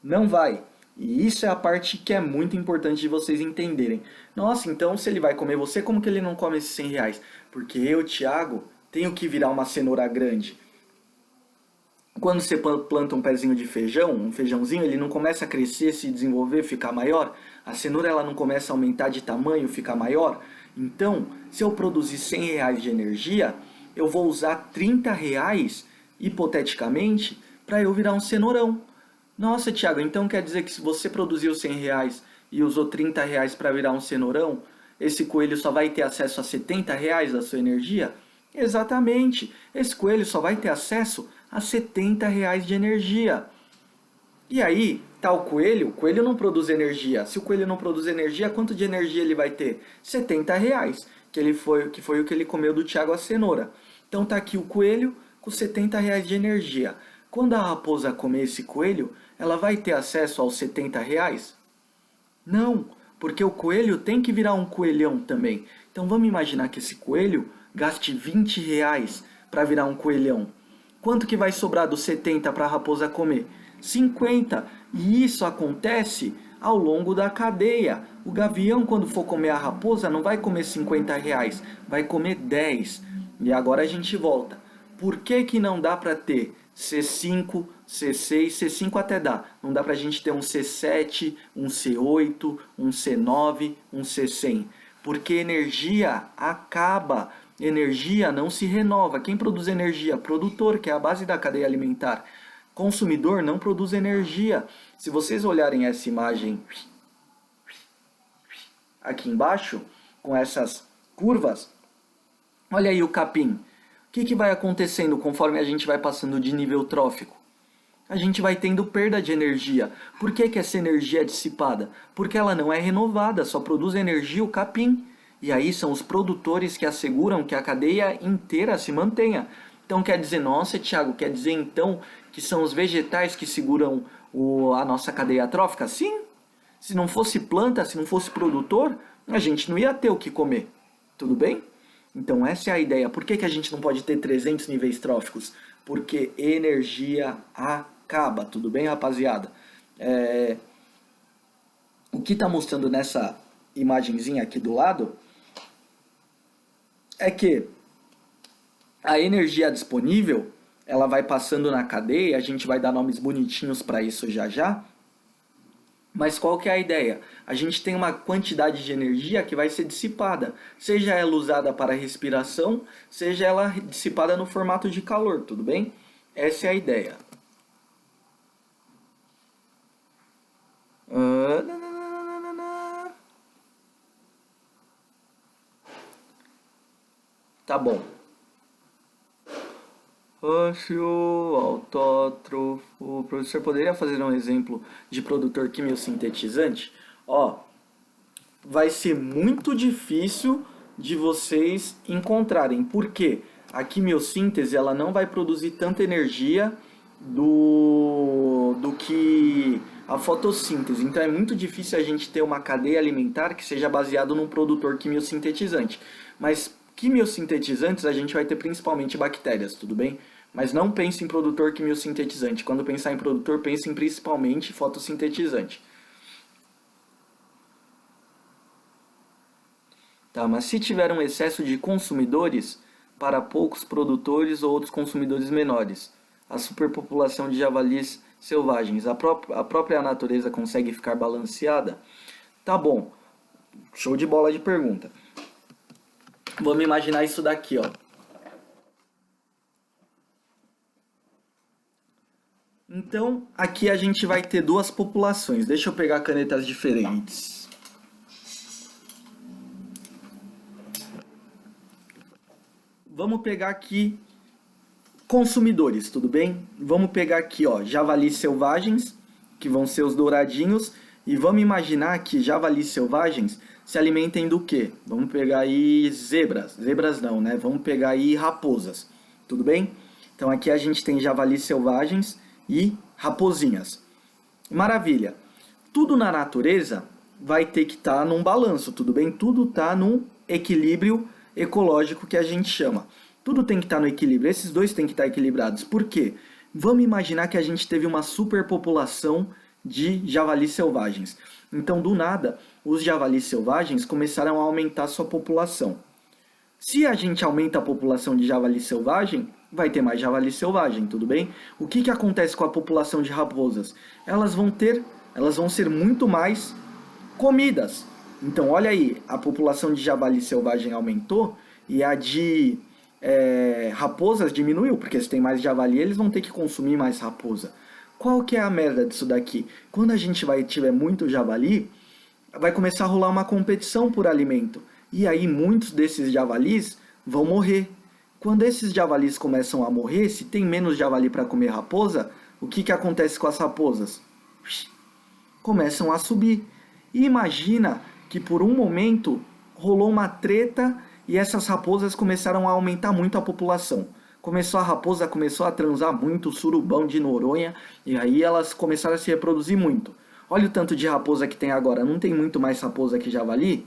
A: Não vai. E isso é a parte que é muito importante de vocês entenderem. Nossa, então se ele vai comer você, como que ele não come esses R$100? Porque eu, Thiago, tenho que virar uma cenoura grande. Quando você planta um pezinho de feijão, um feijãozinho, ele não começa a crescer, se desenvolver, ficar maior. A cenoura ela não começa a aumentar de tamanho, ficar maior. Então, se eu produzir R$100 de energia, eu vou usar R$30, hipoteticamente, para eu virar um cenourão. Nossa, Thiago, então quer dizer que se você produziu R$100 e usou R$30 para virar um cenourão, esse coelho só vai ter acesso a R$70 da sua energia? Exatamente, esse coelho só vai ter acesso a R$70 de energia. E aí, tá o coelho não produz energia. Se o coelho não produz energia, quanto de energia ele vai ter? R$70, que foi o que ele comeu do Thiago a cenoura. Então tá aqui o coelho com R$70 de energia. Quando a raposa comer esse coelho, ela vai ter acesso aos R$70? Não, porque o coelho tem que virar um coelhão também. Então vamos imaginar que esse coelho gaste R$20 para virar um coelhão. Quanto que vai sobrar dos 70 para a raposa comer? 50. E isso acontece ao longo da cadeia. O gavião, quando for comer a raposa, não vai comer R$50, vai comer 10. E agora a gente volta. Por que que não dá para ter C5, C6, C5 até dá. Não dá pra gente ter um C7, um C8, um C9, um C100. Porque energia acaba. Energia não se renova. Quem produz energia? Produtor, que é a base da cadeia alimentar. Consumidor não produz energia. Se vocês olharem essa imagem aqui embaixo, com essas curvas, olha aí o capim. O que vai acontecendo conforme a gente vai passando de nível trófico? A gente vai tendo perda de energia. Por que essa energia é dissipada? Porque ela não é renovada, só produz energia o capim. E aí são os produtores que asseguram que a cadeia inteira se mantenha. Então quer dizer, nossa, Thiago, quer dizer então que são os vegetais que seguram a nossa cadeia trófica? Sim. Se não fosse planta, se não fosse produtor, a gente não ia ter o que comer. Tudo bem? Então essa é a ideia. Por que a gente não pode ter 300 níveis tróficos? Porque energia acaba. Tudo bem, rapaziada? O que está mostrando nessa imagenzinha aqui do lado é que a energia disponível ela vai passando na cadeia. A gente vai dar nomes bonitinhos para isso já já. Mas qual que é a ideia? A gente tem uma quantidade de energia que vai ser dissipada, seja ela usada para respiração, seja ela dissipada no formato de calor, tudo bem? Essa é a ideia. Tá bom. Fóssil, autótrofo. O professor poderia fazer um exemplo de produtor quimiosintetizante? Ó, vai ser muito difícil de vocês encontrarem. Por quê? A quimiossíntese ela não vai produzir tanta energia do que a fotossíntese. Então é muito difícil a gente ter uma cadeia alimentar que seja baseado num produtor quimiosintetizante. Mas quimiosintetizantes a gente vai ter principalmente bactérias, tudo bem? Mas não pense em produtor quimiosintetizante. Quando pensar em produtor, pense em principalmente fotossintetizante. Tá, mas se tiver um excesso de consumidores, para poucos produtores ou outros consumidores menores, a superpopulação de javalis selvagens, a própria natureza consegue ficar balanceada? Tá bom, show de bola de pergunta. Vamos imaginar isso daqui, ó. Então, aqui a gente vai ter duas populações. Deixa eu pegar canetas diferentes. Vamos pegar aqui consumidores, tudo bem? Vamos pegar aqui, ó, javalis selvagens, que vão ser os douradinhos, e vamos imaginar que javalis selvagens se alimentem do quê? Vamos pegar aí zebras não, né? Vamos pegar aí raposas, tudo bem? Então aqui a gente tem javalis selvagens e raposinhas. Maravilha. Tudo na natureza vai ter que estar num balanço, tudo bem? Tudo está num equilíbrio ecológico que a gente chama. Tudo tem que estar no equilíbrio. Esses dois têm que estar equilibrados. Por quê? Vamos imaginar que a gente teve uma superpopulação de javalis selvagens. Então, do nada, os javalis selvagens começaram a aumentar sua população. Se a gente aumenta a população de javali selvagem, vai ter mais javali selvagem, tudo bem? O que acontece com a população de raposas? Elas vão ser muito mais comidas. Então, olha aí, a população de javali selvagem aumentou e a de raposas diminuiu, porque se tem mais javali, eles vão ter que consumir mais raposa. Qual que é a merda disso daqui? Quando a gente tiver muito javali, vai começar a rolar uma competição por alimento. E aí muitos desses javalis vão morrer. Quando esses javalis começam a morrer, se tem menos javali para comer raposa, o que acontece com as raposas? Começam a subir. E imagina que por um momento rolou uma treta e essas raposas começaram a aumentar muito a população. A raposa começou a transar muito, surubão de Noronha, e aí elas começaram a se reproduzir muito. Olha o tanto de raposa que tem agora, não tem muito mais raposa que javali?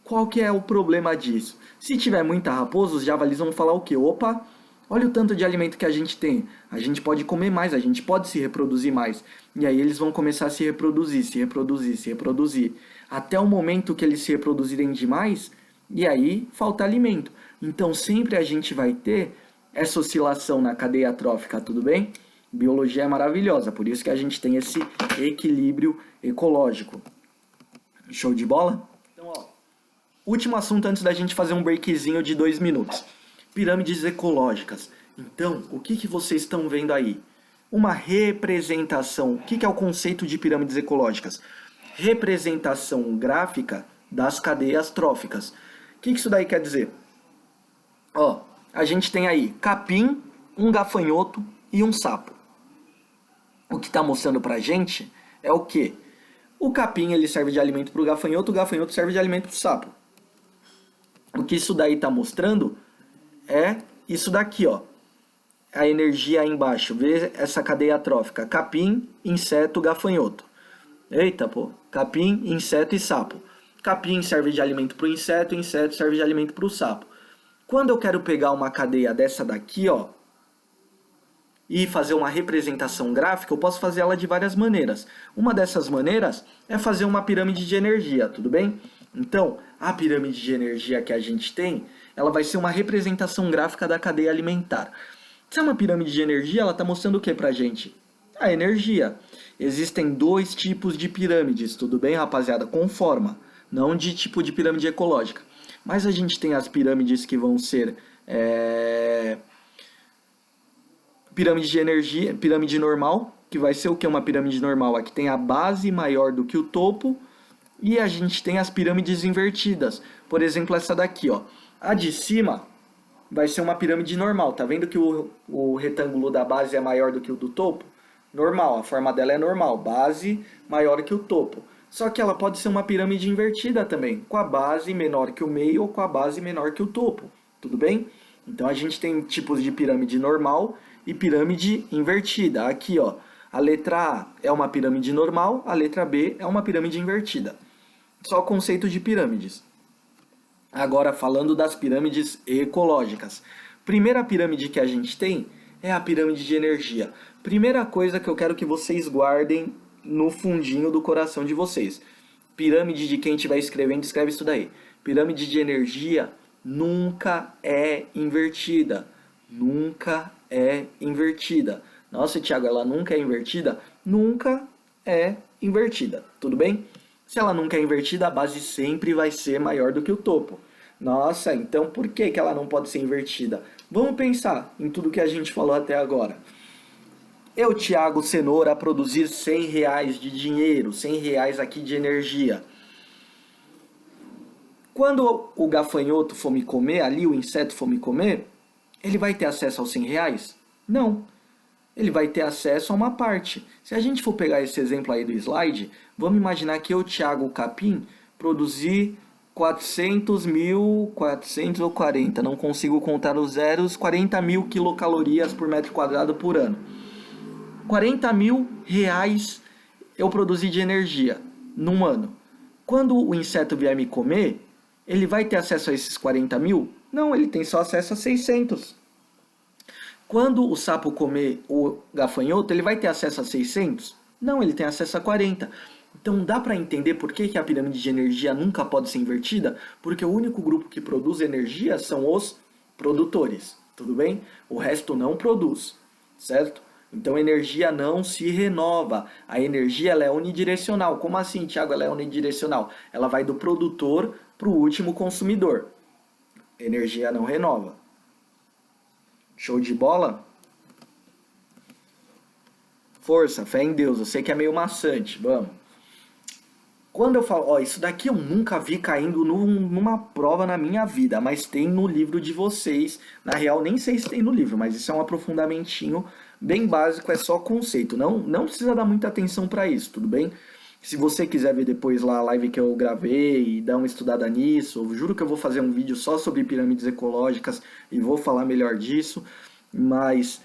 A: Qual que é o problema disso? Se tiver muita raposa, os javalis vão falar o quê? Opa, olha o tanto de alimento que a gente tem. A gente pode comer mais, a gente pode se reproduzir mais. E aí eles vão começar a se reproduzir, se reproduzir, se reproduzir. Até o momento que eles se reproduzirem demais, e aí falta alimento. Então sempre a gente vai ter essa oscilação na cadeia trófica, tudo bem? Biologia é maravilhosa, por isso que a gente tem esse equilíbrio ecológico. Show de bola? Então, ó, último assunto antes da gente fazer um breakzinho de 2 minutos. Pirâmides ecológicas. Então, o que vocês estão vendo aí? Uma representação. O que é o conceito de pirâmides ecológicas? Representação gráfica das cadeias tróficas. O que isso daí quer dizer? Ó, a gente tem aí capim, um gafanhoto e um sapo. O que está mostrando pra gente é o quê? O capim ele serve de alimento para o gafanhoto serve de alimento para o sapo. O que isso daí está mostrando é isso daqui, ó. A energia aí embaixo, vê essa cadeia trófica, capim, inseto, gafanhoto. Eita, pô, capim, inseto e sapo. Capim serve de alimento para o inseto, inseto serve de alimento para o sapo. Quando eu quero pegar uma cadeia dessa daqui, ó, e fazer uma representação gráfica, eu posso fazer ela de várias maneiras. Uma dessas maneiras é fazer uma pirâmide de energia, tudo bem? Então, a pirâmide de energia que a gente tem, ela vai ser uma representação gráfica da cadeia alimentar. Se é uma pirâmide de energia, ela está mostrando o que pra gente? A energia. Existem 2 tipos de pirâmides, tudo bem, rapaziada? Com forma, não de tipo de pirâmide ecológica. Mas a gente tem as pirâmides que vão ser pirâmide de energia, pirâmide normal, que vai ser o que? Uma pirâmide normal? Aqui tem a base maior do que o topo, e a gente tem as pirâmides invertidas. Por exemplo, essa daqui, ó. A de cima vai ser uma pirâmide normal. Tá vendo que o retângulo da base é maior do que o do topo? Normal, a forma dela é normal. Base maior que o topo. Só que ela pode ser uma pirâmide invertida também, com a base menor que o meio ou com a base menor que o topo, tudo bem? Então a gente tem tipos de pirâmide normal e pirâmide invertida. Aqui, ó, a letra A é uma pirâmide normal, a letra B é uma pirâmide invertida. Só o conceito de pirâmides. Agora falando das pirâmides ecológicas. Primeira pirâmide que a gente tem é a pirâmide de energia. Primeira coisa que eu quero que vocês guardem no fundinho do coração de vocês. Pirâmide de quem estiver escrevendo, escreve isso daí. Pirâmide de energia nunca é invertida. Nunca é invertida. Nossa, Thiago, ela nunca é invertida? Nunca é invertida, tudo bem? Se ela nunca é invertida, a base sempre vai ser maior do que o topo. Nossa, então por que ela não pode ser invertida? Vamos pensar em tudo que a gente falou até agora. Eu, Thiago Cenoura, produzir R$100 de dinheiro, R$100 aqui de energia. Quando o gafanhoto for me comer, ali o inseto for me comer, ele vai ter acesso aos R$100? Não. Ele vai ter acesso a uma parte. Se a gente for pegar esse exemplo aí do slide, vamos imaginar que eu, Thiago Capim, produzir 440, não consigo contar os zeros, 40 mil quilocalorias por metro quadrado por ano. R$40.000 eu produzi de energia num ano. Quando o inseto vier me comer, ele vai ter acesso a esses 40 mil? Não, ele tem só acesso a 600. Quando o sapo comer o gafanhoto, ele vai ter acesso a 600? Não, ele tem acesso a 40. Então dá para entender por que a pirâmide de energia nunca pode ser invertida? Porque o único grupo que produz energia são os produtores, tudo bem? O resto não produz, certo? Então a energia não se renova. A energia ela é unidirecional. Como assim, Thiago, ela é unidirecional? Ela vai do produtor para o último consumidor. Energia não renova. Show de bola? Força, fé em Deus. Eu sei que é meio maçante. Vamos. Quando eu falo, ó, isso daqui eu nunca vi caindo numa prova na minha vida, mas tem no livro de vocês. Na real, nem sei se tem no livro, mas isso é um aprofundamentinho bem básico, é só conceito. Não precisa dar muita atenção para isso, tudo bem? Se você quiser ver depois lá a live que eu gravei e dar uma estudada nisso, eu juro que eu vou fazer um vídeo só sobre pirâmides ecológicas e vou falar melhor disso, mas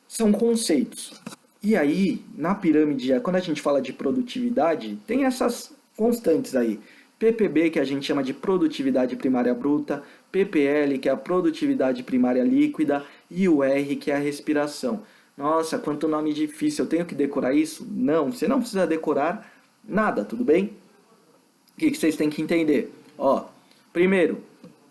A: são conceitos. E aí, na pirâmide, quando a gente fala de produtividade, tem essas constantes aí. PPB, que a gente chama de produtividade primária bruta, PPL, que é a produtividade primária líquida, e o R, que é a respiração. Nossa, quanto nome difícil, eu tenho que decorar isso? Não, você não precisa decorar nada, tudo bem? O que vocês têm que entender? Ó, primeiro,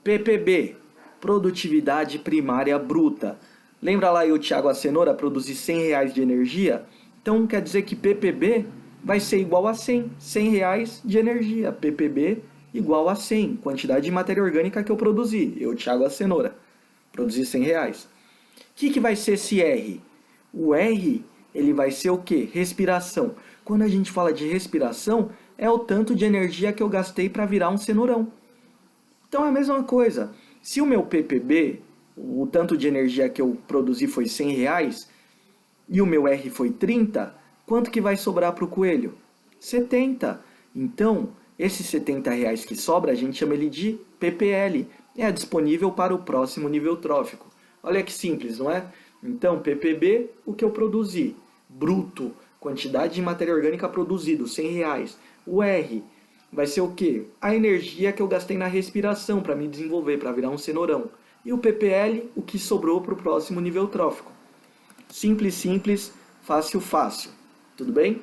A: PPB, produtividade primária bruta. Lembra lá eu, Thiago, a cenoura, produzir R$100 de energia? Então quer dizer que PPB vai ser igual a 100. R$100 de energia. PPB igual a 100. Quantidade de matéria orgânica que eu produzi. Eu, Thiago, a cenoura. Produzi R$100. O que vai ser esse R? O R, ele vai ser o quê? Respiração. Quando a gente fala de respiração, é o tanto de energia que eu gastei para virar um cenourão. Então é a mesma coisa. Se o meu PPB, o tanto de energia que eu produzi foi R$100 e o meu R foi 30, quanto que vai sobrar para o coelho? 70. Então, esse R$70 que sobra, a gente chama ele de PPL. É disponível para o próximo nível trófico. Olha que simples, não é? Então, PPB, o que eu produzi? Bruto, quantidade de matéria orgânica produzido, R$100. O R vai ser o quê? A energia que eu gastei na respiração para me desenvolver, para virar um cenourão. E o PPL, o que sobrou para o próximo nível trófico. Simples, simples, fácil, fácil. Tudo bem?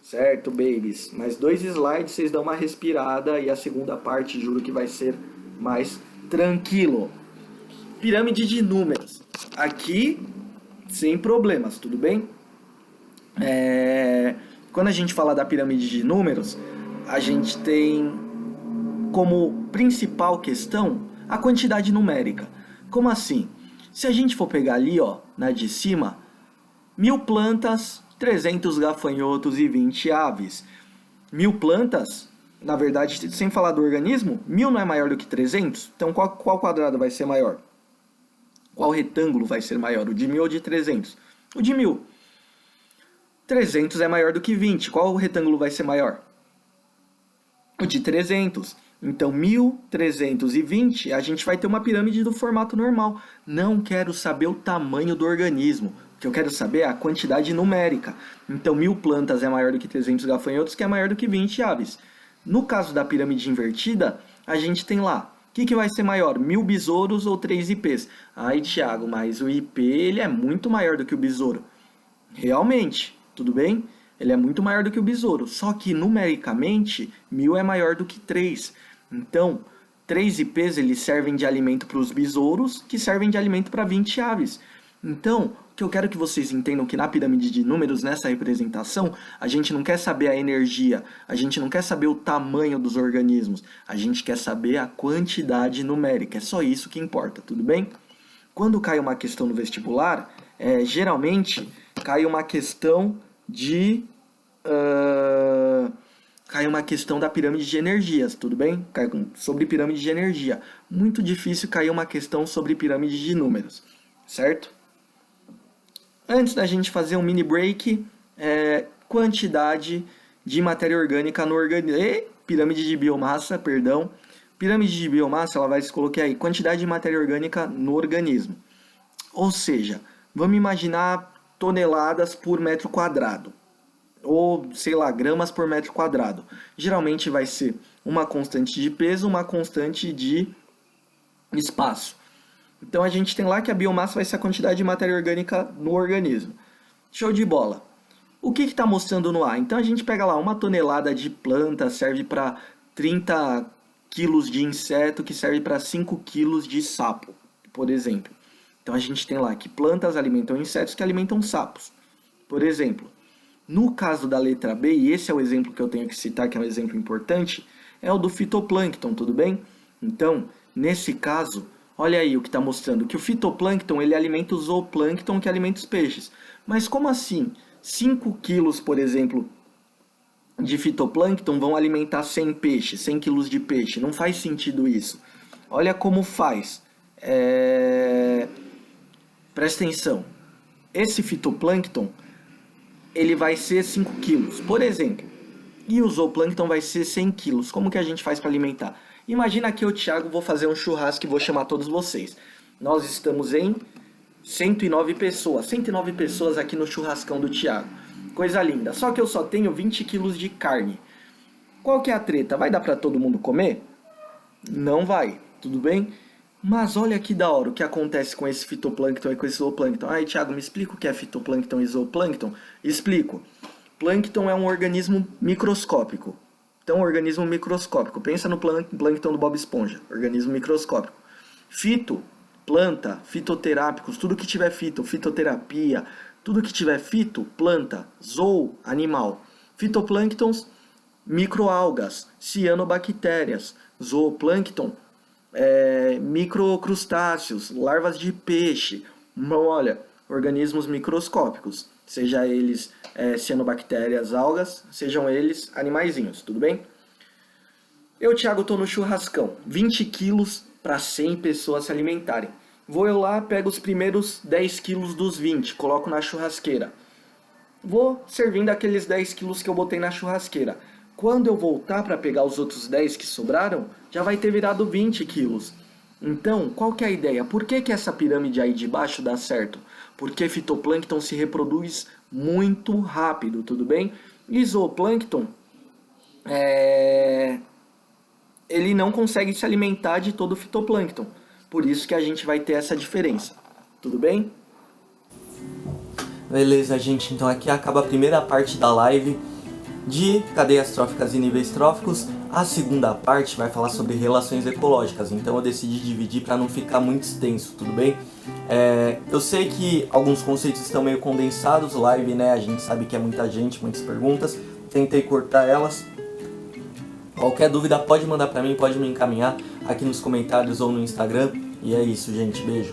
A: Certo, babies. Mais 2 slides, vocês dão uma respirada e a segunda parte, juro que vai ser mais tranquilo. Pirâmide de números. Aqui, sem problemas, tudo bem? Quando a gente fala da pirâmide de números, a gente tem como principal questão a quantidade numérica. Como assim? Se a gente for pegar ali, ó, na de cima, 1000 plantas, 300 gafanhotos e 20 aves. 1000 plantas, na verdade, sem falar do organismo, 1000 não é maior do que 300? Então qual quadrado vai ser maior? Qual retângulo vai ser maior? O de 1000 ou de 300? O de 1000. 300 é maior do que 20. Qual retângulo vai ser maior? O de 300. Então, 1.320, a gente vai ter uma pirâmide do formato normal. Não quero saber o tamanho do organismo. O que eu quero saber é a quantidade numérica. Então, 1.000 plantas é maior do que 300 gafanhotos, que é maior do que 20 aves. No caso da pirâmide invertida, a gente tem lá, o que vai ser maior, 1.000 besouros ou 3 ipês? Ai, Thiago, mas o ipê ele é muito maior do que o besouro. Realmente, tudo bem? Ele é muito maior do que o besouro. Só que, numericamente, 1.000 é maior do que 3. Então, 3 ipês eles servem de alimento para os besouros, que servem de alimento para 20 aves. Então, o que eu quero que vocês entendam que na pirâmide de números, nessa representação, a gente não quer saber a energia, a gente não quer saber o tamanho dos organismos, a gente quer saber a quantidade numérica. É só isso que importa, tudo bem? Quando cai uma questão no vestibular, geralmente cai uma questão de... cai uma questão da pirâmide de energias, tudo bem? Cai sobre pirâmide de energia. Muito difícil cair uma questão sobre pirâmide de números, certo? Antes da gente fazer um mini break, quantidade de matéria orgânica no organismo. Pirâmide de biomassa, perdão. Pirâmide de biomassa, ela vai se colocar aí, quantidade de matéria orgânica no organismo. Ou seja, vamos imaginar toneladas por metro quadrado. Ou, sei lá, gramas por metro quadrado. Geralmente vai ser uma constante de peso, uma constante de espaço. Então a gente tem lá que a biomassa vai ser a quantidade de matéria orgânica no organismo. Show de bola. O que está mostrando no ar? Então a gente pega lá uma tonelada de planta, serve para 30 quilos de inseto, que serve para 5 quilos de sapo, por exemplo. Então a gente tem lá que plantas alimentam insetos que alimentam sapos, por exemplo. No caso da letra B, e esse é o exemplo que eu tenho que citar, que é um exemplo importante, é o do fitoplâncton, tudo bem? Então, nesse caso, olha aí o que está mostrando, que o fitoplâncton ele alimenta o zooplâncton, que alimenta os peixes. Mas como assim? 5 quilos, por exemplo, de fitoplâncton vão alimentar 100 peixes, 100 quilos de peixe. Não faz sentido isso. Olha como faz. Presta atenção. Esse fitoplâncton ele vai ser 5 quilos, por exemplo. E o zooplâncton vai ser 100 quilos. Como que a gente faz para alimentar? Imagina que eu, Thiago, vou fazer um churrasco e vou chamar todos vocês. Nós estamos em 109 pessoas. 109 pessoas aqui no churrascão do Thiago. Coisa linda. Só que eu só tenho 20 quilos de carne. Qual que é a treta? Vai dar para todo mundo comer? Não vai. Tudo bem? Mas olha que da hora o que acontece com esse fitoplâncton e com esse zooplâncton. Ai, Thiago, me explica o que é fitoplâncton e zooplâncton? Explico. Plâncton é um organismo microscópico. Então, um organismo microscópico. Pensa no plâncton do Bob Esponja. Organismo microscópico. Fito, planta, fitoterápicos, tudo que tiver fito, fitoterapia, tudo que tiver fito, planta, zoo, animal. Fitoplânctons, microalgas, cianobactérias. Zooplâncton, microcrustáceos, larvas de peixe. Então, olha, organismos microscópicos, seja eles cianobactérias, algas, sejam eles animaizinhos, tudo bem? Eu, Thiago, estou no churrascão, 20 quilos para 100 pessoas se alimentarem. Vou eu lá, pego os primeiros 10 quilos dos 20, coloco na churrasqueira. Vou servindo aqueles 10 quilos que eu botei na churrasqueira. Quando eu voltar para pegar os outros 10 que sobraram, já vai ter virado 20 quilos. Então, qual que é a ideia? Por que essa pirâmide aí de baixo dá certo? Porque fitoplâncton se reproduz muito rápido, tudo bem? E zooplâncton, ele não consegue se alimentar de todo o fitoplâncton. Por isso que a gente vai ter essa diferença. Tudo bem? Beleza, gente. Então aqui acaba a primeira parte da live de cadeias tróficas e níveis tróficos. A segunda parte vai falar sobre relações ecológicas, então eu decidi dividir para não ficar muito extenso, tudo bem? Eu sei que alguns conceitos estão meio condensados, live, né? A gente sabe que é muita gente, muitas perguntas, tentei cortar elas. Qualquer dúvida pode mandar para mim, pode me encaminhar aqui nos comentários ou no Instagram. E é isso, gente, beijo.